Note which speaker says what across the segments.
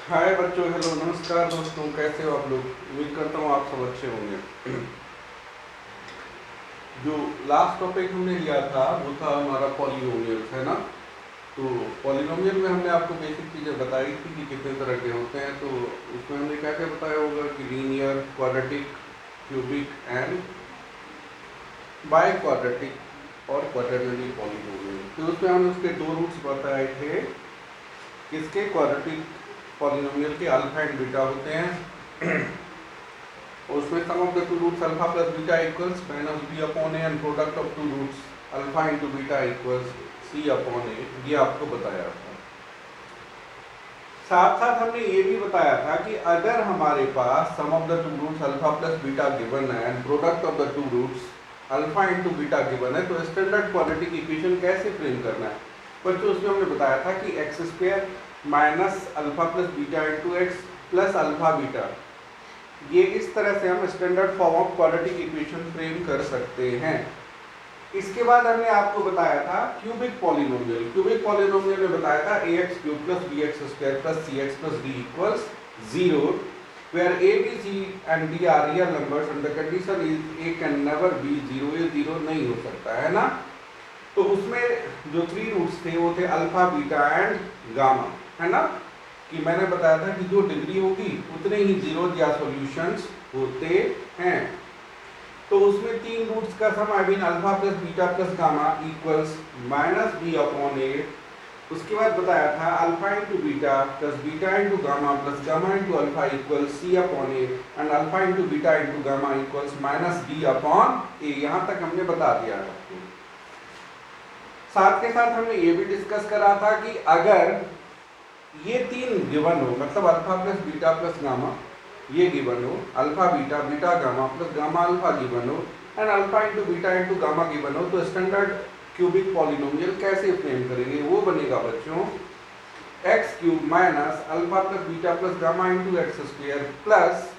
Speaker 1: हाय बच्चों, हेलो, नमस्कार दोस्तों, कैसे हो आप लोग। उम्मीद करता हूँ आप सब अच्छे होंगे। जो लास्ट टॉपिक हमने लिया था वो था हमारा पॉलिनोमियल्स, है ना। तो पॉलिनोमियल में हमने आपको बेसिक चीज़ें बताई थी कि कितने तरह के होते हैं। तो उसमें हमने क्या क्या बताया होगा कि linear, quadratic, cubic and by quadratic और क्वाड्रेटरी पॉलिनोमियल। तो उसमें हमने उसके दो रूट्स बताए थे। किसके? क्वाड्रेटिक पॉलिनोमियल के अल्फा एंड बीटा होते हैं। और उसमें sum of the two roots alpha plus beta equals minus b upon a and product of two roots alpha into beta equals c upon a, ये आपको बताया था। साथ साथ हमने ये भी बताया था कि अगर हमारे पास sum of the two roots alpha plus beta given है and product of the two roots alpha into beta given है, तो स्टैंडर्ड क्वाड्रेटिक इक्वेशन कैसे फ्रेम करना है। बच्चों उसमें हमने बताया था कि x square minus alpha plus beta into x plus alpha beta, ये इस तरह से हम standard form of quadratic equation frame कर सकते हैं। इसके बाद हमने आपको बताया था क्यूबिक पॉलिनोमियल। क्यूबिक पॉलिनोमियल में बताया था ax cube plus bx square plus cx plus d equals 0 where a, b, c and d are real numbers and the condition is a can never be 0, ये 0 नहीं हो सकता है ना। तो उसमें जो थ्री रूट्स थे वो थे अल्फा, बीटा एंड गामा, है ना। कि मैंने बताया था कि जो डिग्री होगी उतने ही जीरोज या सॉल्यूशंस होते हैं। तो उसमें तीन रूट्स का sum I mean alpha plus beta plus gamma equals minus b upon a. उसके बाद बताया था alpha into beta plus beta into gamma plus gamma into alpha equals c upon a and alpha into beta into gamma equals minus b upon a. यहाँ तक हमने बता दिया आपको। साथ के साथ हमने ये भी डिस्कस करा था कि अगर ये तीन गिवन हो, मतलब alpha plus beta plus gamma ये गिवन हो, alpha beta beta gamma plus gamma alpha given हो and alpha into beta into gamma given हो, तो स्टैंडर्ड क्यूबिक पॉलिनोमियल कैसे फ्रेम करेंगे। वो बनेगा बच्चों x cube minus alpha plus beta plus gamma into x square plus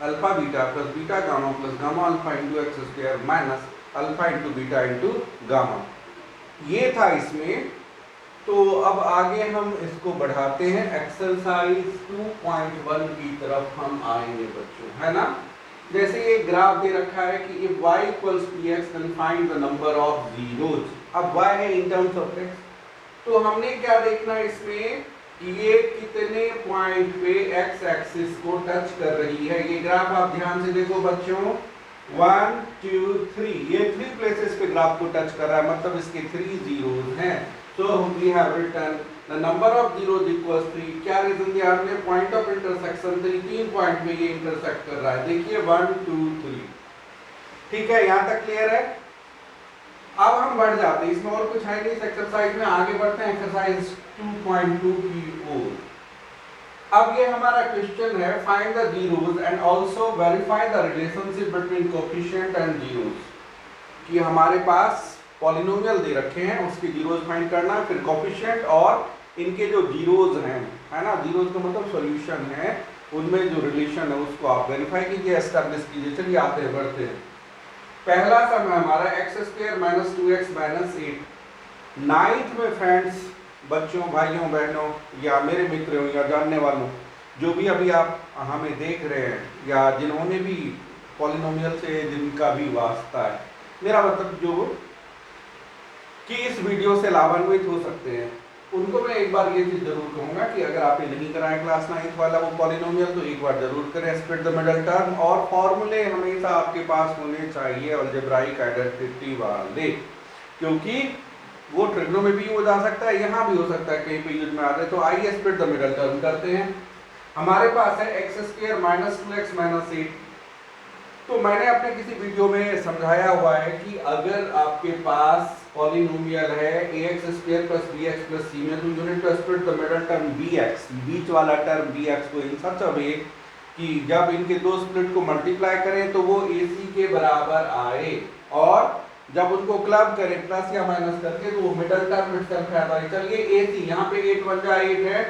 Speaker 1: alpha beta plus beta gamma plus gamma alpha into x square minus alpha into beta into gamma. ये था इसमें। तो अब आगे हम इसको बढ़ाते हैं, एक्सरसाइज 2.1 की तरफ हम आएंगे बच्चों, है ना। जैसे ये ग्राफ दे रखा है कि if y equals px then find the number of zeros। अब y है in terms of x, तो हमने क्या देखना है इसमें कि ये कितने पॉइंट पे x एक्सिस को टच कर रही है। ये ग्राफ आप ध्यान से देखो बच्चों, 1 2 3, ये 3 प्लेसेस पे ग्राफ को टच कर रहा है, मतलब इसके 3 जीरोज हैं। So we have written the number of zeros equals 3। क्या रीजन दिया हमने? पॉइंट ऑफ इंटरसेक्शन 3, तीन पॉइंट पे ये इंटरसेक्ट कर रहा है। देखिए 1 2 3, ठीक है, यहाँ तक क्लियर है। अब हम बढ़ जाते हैं, इसमें और कुछ है नहीं इस एक्सरसाइज में। आगे बढ़ते हैं एक्सरसाइज 2.2 की ओर। अब ये हमारा क्वेश्चन है find the zeros and also verify the relationship between coefficient and zeros. कि हमारे पास पॉलिनोमियल दे रखे हैं, उसके जीरोस फाइंड करना, फिर कोएफिशिएंट और इनके जो जीरोस हैं, है ना, जीरोस का मतलब सॉल्यूशन है, उनमें जो रिलेशन है उसको आप वेरीफाई कीजिए, एस्टैब्लिश कीजिए। चलिए आते हैं, बढ़ते हैं। पहला सम है हमारा x square minus 2x minus 8। Ninth में फ्रेंड्स, बच्चों, भाइयों, बहनों या मेरे मित्रों या जानने वालों, जो भी अभी आप हमें देख रहे हैं या जिन्होंने भी पॉलिनोमियल से जिनका भी वास्ता है, मेरा मतलब जो कि इस वीडियो से लाभान्वित हो सकते हैं, उनको मैं एक बार ये चीज जरूर कहूंगा कि अगर आपने नहीं कराया क्लास 9th वाला वो पॉलिनोमियल, तो एक बार जरूर करें स्प्लिट द मिडल टर्म। और फॉर्मूले हमेशा आपके पास होने चाहिए अलजेब्राइक आइडेंटिटी वाले, क्योंकि वो ट्रिग्नो में भी हो जा सकता है, यहाँ भी हो सकता है, कहीं पे यूज में आता है। तो आइए स्प्लिट द मिडल टर्म करते हैं। हमारे पास है x square minus 2x minus 8। तो मैंने अपने किसी वीडियो में समझाया हुआ है कि अगर आपके पास पॉलिनोमियल है ax square plus bx plus c में, तो you need to split the middle term bx, बीच वाला टर्म bx को इन सच अ वे कि जब इनके दो स्प्लिट को मल्टीप्लाई करें तो वो ac के बराबर आए, और जब उनको क्लब करें प्लस या माइनस करके तो वो मिडल टर्म इटसेल्फ आता है। चलिए ac, यहाँ पे 8 1 जा 8 है,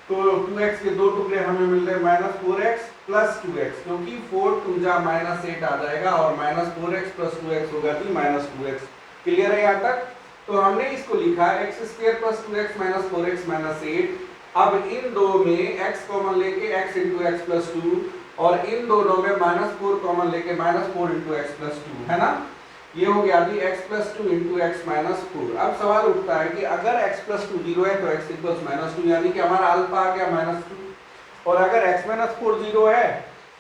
Speaker 1: तो 2x के दो टुकड़े हमें मिल रहे माइनस 4x प्लस 2x, क्योंकि 4 2 जा माइनस 8 आ जाएगा और माइनस 4x प्लस 2x होगा जी माइनस 2x। क्लियर है यहाँ तक? तो हमने इसको लिखा x square plus 2x minus 4x minus 8 अब इन दो में x कॉमन लेके x into x plus two, और इन दोनों में -4 कॉमन लेके -4 इंटू एक्स प्लस टू, है ना। ये हो गया जी x plus two into x minus four. अब सवाल उठता है कि अगर x प्लस टू जीरो है तो x इक्वल्स माइनस टू, यानी कि हमारा अल्फा आ गया -2, और अगर x माइनस फोर जीरो है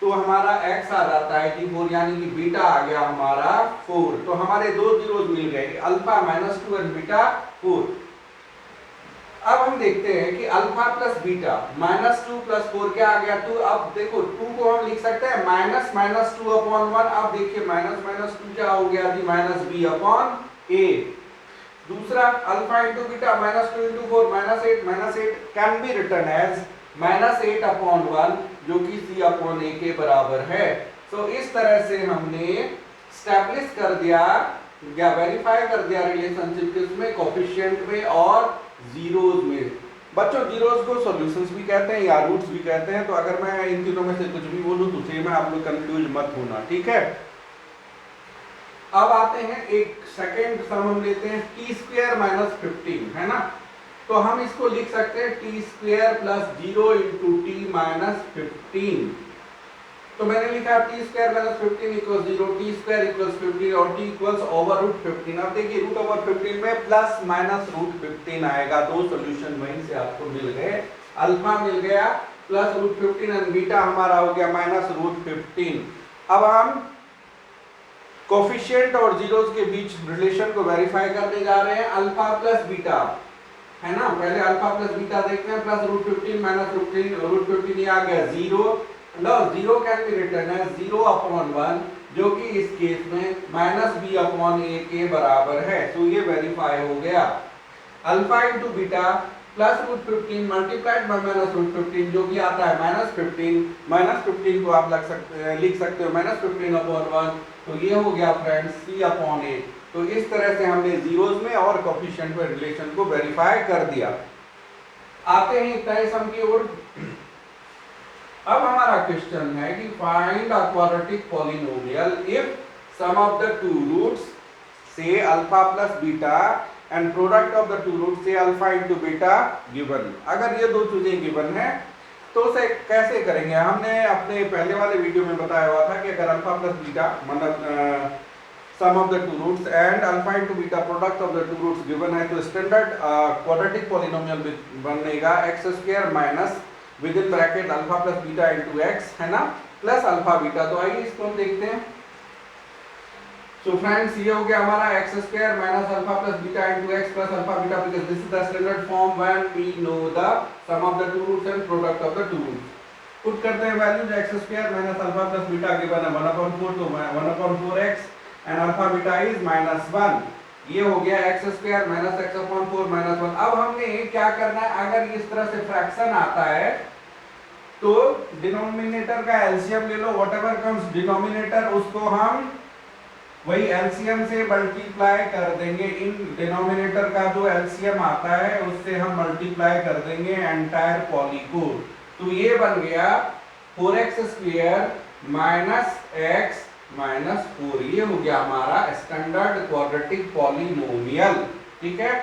Speaker 1: तो हमारा x आ जाता है जी 4, यानी कि बीटा आ गया हमारा 4। तो हमारे दो जीरोज मिल गए, अल्फा -2 एंड बीटा 4। अब हम देखते हैं कि अल्फा प्लस बीटा -2 प्लस 4 क्या आ गया। तो अब देखो 2 को हम लिख सकते हैं -2 अपॉन 1। अब देखिए -2 क्या हो गया जी -b अपॉन a। दूसरा alpha into beta -2 into 4 -8 can be written as -8 upon 1, जो कि c अपॉन a के बराबर है। तो इस तरह से हमने स्टैब्लिश कर दिया या वेरीफाई कर दिया रिलेशनशिप किसमें, कोफिशिएंट में और जीरोज में। बच्चों जीरोज को सॉल्यूशंस भी कहते हैं या रूट्स भी कहते हैं, तो अगर मैं इन तीनों में से कुछ भी बोलूं तो सेम है, आप लोग कंफ्यूज मत होना, ठीक है। अब आते हैं एक सेकेंड सम हम लेते हैं, टी स्क्वायर माइनस 15, है ना। तो हम इसको लिख सकते हैं T square plus 0 into T minus 15। तो मैंने लिखा T square minus 15 equals 0, T square equals 15 और टी इक्वल्स ओवर रूट 15। अब देखिए रूट ओवर 15 में प्लस माइनस रूट 15 आएगा। दो सॉल्यूशन वहीं से आपको मिल गए, अल्फा मिल गया प्लस रूट 15 एंड बीटा हमारा हो गया माइनस रूट 15। अब हम कोफिशिएंट और जीरोस के बीच रिलेशन को वेरीफाई करने जा रहे हैं। अल्फा प्लस बीटा, है ना, पहले अल्फा प्लस बीटा देखते हैं। प्लस रूट 15 माइनस रूट 15 ये आ गया 0। लो 0 can be written as 0 upon 1, जो कि इस केस में -b अपॉन a के बराबर है। तो ये वेरीफाई हो गया। Alpha into beta plus root 15 multiplied by minus root 15, जो कि आता है -15 को आप लिख सकते हो -15 अपॉन 1। तो ये हो गया फ्रेंड्स c अपॉन a। तो इस तरह से हमने जीरोज में और कोफिशिएंट में रिलेशन को वेरीफाई कर दिया। आते हैं तय सम की ओर। अब हमारा क्वेश्चन है कि find a quadratic polynomial if sum of the two roots से alpha plus beta and product of the two roots से अल्फा इनटू बीटा गिवन। अगर ये दो चीजें गिवन है तो उसे कैसे करेंगे। हमने अपने पहले वाले वीडियो में बताया हुआ था कि अगर अल्फा प्लस बीटा मतलब sum of the two roots and alpha into beta product of the two roots given है, तो स्टैंडर्ड क्वाड्रेटिक पॉलिनोमियल बनेगा x square minus with in bracket alpha plus beta into x, है ना, plus alpha beta. तो आइए इसको हम देखते हैं। सो फ्रेंड्स ये हो गया हमारा x square minus alpha plus beta into x plus alpha beta, because this is the standard form when we know the sum of the two roots and product of the two roots. Put करते हैं values, x square minus alpha plus beta given है 1/4, तो 1/4x and alpha beta is -1। ये हो गया x square minus x upon 4 -1। अब हमने क्या करना है, अगर इस तरह से फ्रैक्शन आता है तो डिनोमिनेटर का एलसीएम ले लो, व्हाटएवर कम्स डिनोमिनेटर उसको हम वही एलसीएम से मल्टीप्लाई कर देंगे। इन डिनोमिनेटर का जो एलसीएम आता है उससे हम मल्टीप्लाई कर देंगे एंटायर पॉली को। तो ये बन गया 4x square minus x minus 4। ये हो गया हमारा स्टैंडर्ड क्वाड्रेटिक पॉलिनोमियल, ठीक है।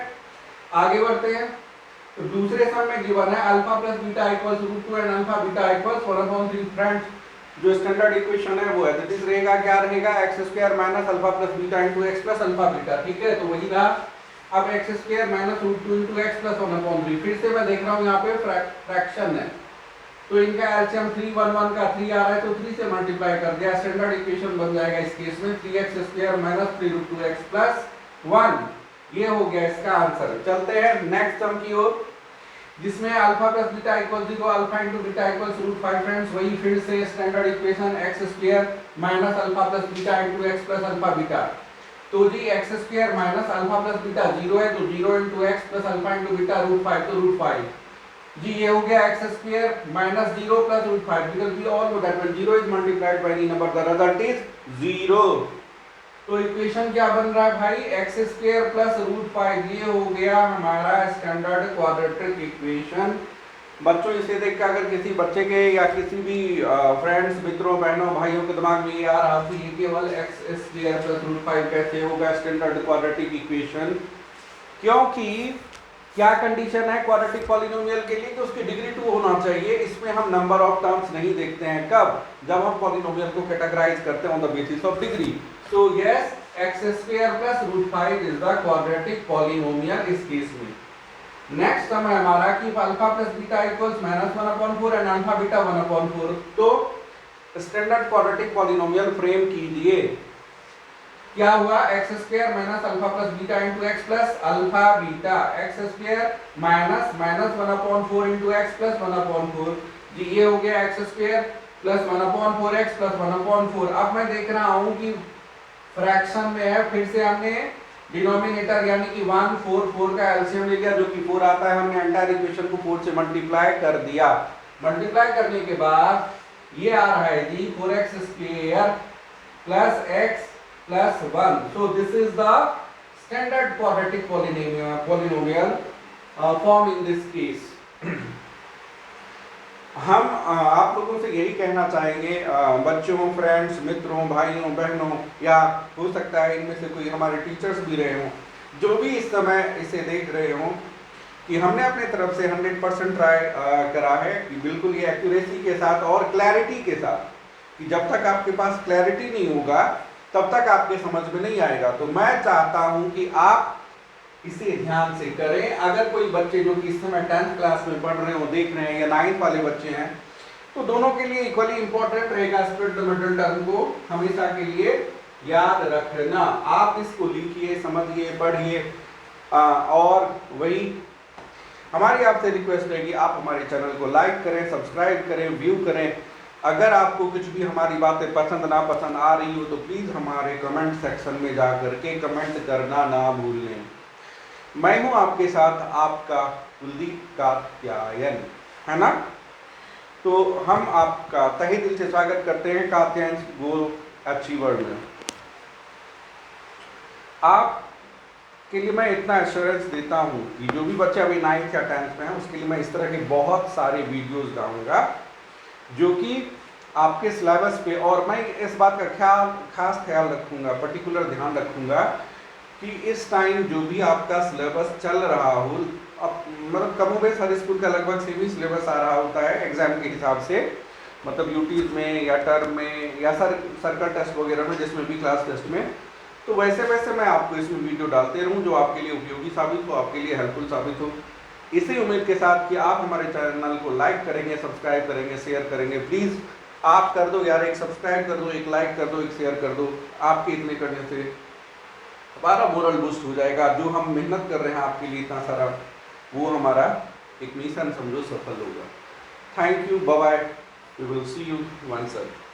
Speaker 1: आगे बढ़ते हैं। तो दूसरे सम में गिवन है alpha plus beta equals √2 and alpha beta equals 1/3। Friends जो स्टैंडर्ड इक्वेशन है वो है, दैट इज रहेगा क्या रहेगा, x square minus alpha plus beta into x plus alpha beta, ठीक है। तो वही रहा। अब x square minus √2 into x plus 1/3। फिर से मैं देख रहा हूं यहां पे फ्रैक्शन है, तो इनका एलसीएम 3 1 1 का 3 आ रहा है, तो 3 से मल्टीप्लाई कर दिया। स्टैंडर्ड इक्वेशन बन जाएगा इस केस में 3x square minus 3√2x plus 1। ये हो गया इसका आंसर। चलते हैं नेक्स्ट सम की ओर, जिसमें alpha plus beta equal 0 alpha into beta equals √5। Friends वही फिर से standard equation x square minus alpha plus beta into x plus alpha beta. तो जी x square minus alpha plus beta 0 है, तो 0 into x plus alpha into beta √5, तो √5 जी। ये हो गया x square minus 0 plus √5, because we all know that when 0 is multiplied by any number the result is 0। तो इक्वेशन क्या बन रहा है भाई, एक्स स्क्वायर प्लस √5। ये हो गया हमारा स्टैंडर्ड क्वाड्रेटिक इक्वेशन। बच्चों इसे देख के अगर किसी बच्चे के या किसी भी फ्रेंड्स मित्रों बहनों भाइयों के दिमाग में ये आ रहा कि ये केवल एक्स स्क्वायर प्लस √5 कैसे होगा स्टैंडर्ड क्वाड्रेटिक इक्वेशन, क्योंकि क्या कंडीशन है क्वाड्रेटिक पॉलिनोमियल के लिए कि उसकी डिग्री 2 होना चाहिए। इसमें हम नंबर ऑफ टर्म्स नहीं देखते हैं, कब, जब हम पॉलिनोमियल को कैटेगराइज करते हैं on the basis of degree. So yes, x square plus root 5 is the quadratic polynomial इस केस में। नेक्स्ट समय हमारा कि alpha plus beta equals -1/4 and alpha beta 1/4। तो स्टैंडर्ड क्वाड्रेटिक पॉलिनोमियल फ्रेम कीजिए। क्या हुआ, x square minus alpha plus beta into x plus alpha beta, x square minus -1/4 into x plus 1/4। जी ये हो गया x square plus 1/4 x plus 1/4। अब मैं देख रहा हूं कि फ्रैक्शन में है, फिर से हमने डिनोमिनेटर यानी कि 1 4 4 का एलसीएम ले लिया जो कि 4 आता है। हमने एंटायर इक्वेशन को 4 से मल्टीप्लाई कर दिया। मल्टीप्लाई करने के बाद ये आ रहा है जी 4x square plus x plus 1। So this is the standard quadratic polynomial form in this case. हम आप लोगों से यही कहना चाहेंगे, बच्चों, फ्रेंड्स, मित्रों, भाइयों, बहनों, या हो सकता है इनमें से कोई हमारे टीचर्स भी रहे हों, जो भी इस समय इसे देख रहे हों, कि हमने अपने तरफ से 100% ट्राई करा है कि बिल्कुल ये एक्यूरेसी के साथ और क्लैरिटी के साथ, कि जब तक आपके पास क्लैरिटी नहीं होगा तब तक आपके समझ में नहीं आएगा। तो मैं चाहता हूं कि आप इसे ध्यान से करें। अगर कोई बच्चे जो कि इस समय 10th क्लास में पढ़ रहे हो, देख रहे हैं, या 9th वाले बच्चे हैं, तो दोनों के लिए इक्वली इंपॉर्टेंट रहेगा स्प्लिट द मिडल टर्म को हमेशा के लिए याद रखना। आप इसको लिखिए, समझिए, पढ़िए, और वही हमारी आपसे रिक्वेस्ट रहेगी आप हमारे चैनल को लाइक करें, सब्सक्राइब करें, व्यू करें। अगर आपको कुछ भी हमारी बातें पसंद ना पसंद आ रही हो तो प्लीज़ हमारे कमेंट सेक्शन में जा करके कमेंट करना ना भूलें। मैं हूं आपके साथ आपका कुलदीप कात्यायन, है ना। तो हम आपका तहे दिल से स्वागत करते हैं कात्यायन गोल अचीवर में। आप के लिए मैं इतना एश्योरेंस देता हूं कि जो भी बच्चे अभी 9th या 10th में हैं उसके लिए मैं इस तरह के बहुत सारे वीडियोस डालूंगा जो कि आपके सिलेबस पे, और मैं इस बात का खास ख्याल रखूंगा, पर्टिकुलर ध्यान रखूंगा कि इस टाइम जो भी आपका सिलेबस चल रहा हो, अब मतलब कमोबेश हर स्कूल का लगभग सेम ही सिलेबस आ रहा होता है एग्जाम के हिसाब से, मतलब यूटीज में या टर्म में या सर्कल टेस्ट वगैरह में, जिसमें भी क्लास टेस्ट में। तो वैसे वैसे मैं आपको इसमें वीडियो डालते रहूं जो आपके लिए उपयोगी साबित हो, आपके लिए हेल्पफुल साबित हो। इसी उम्मीद के साथ कि आप हमारे चैनल को लाइक करेंगे, सब्सक्राइब करेंगे, शेयर करेंगे। प्लीज़ आप कर दो यार, एक सब्सक्राइब कर दो, एक लाइक कर दो, एक शेयर कर दो। आपके इतने करने से हमारा मोरल बूस्ट हो जाएगा। जो हम मेहनत कर रहे हैं आपके लिए इतना सारा, वो हमारा एक मिशन समझो सफल होगा। Thank you, bye bye, we will see you once again.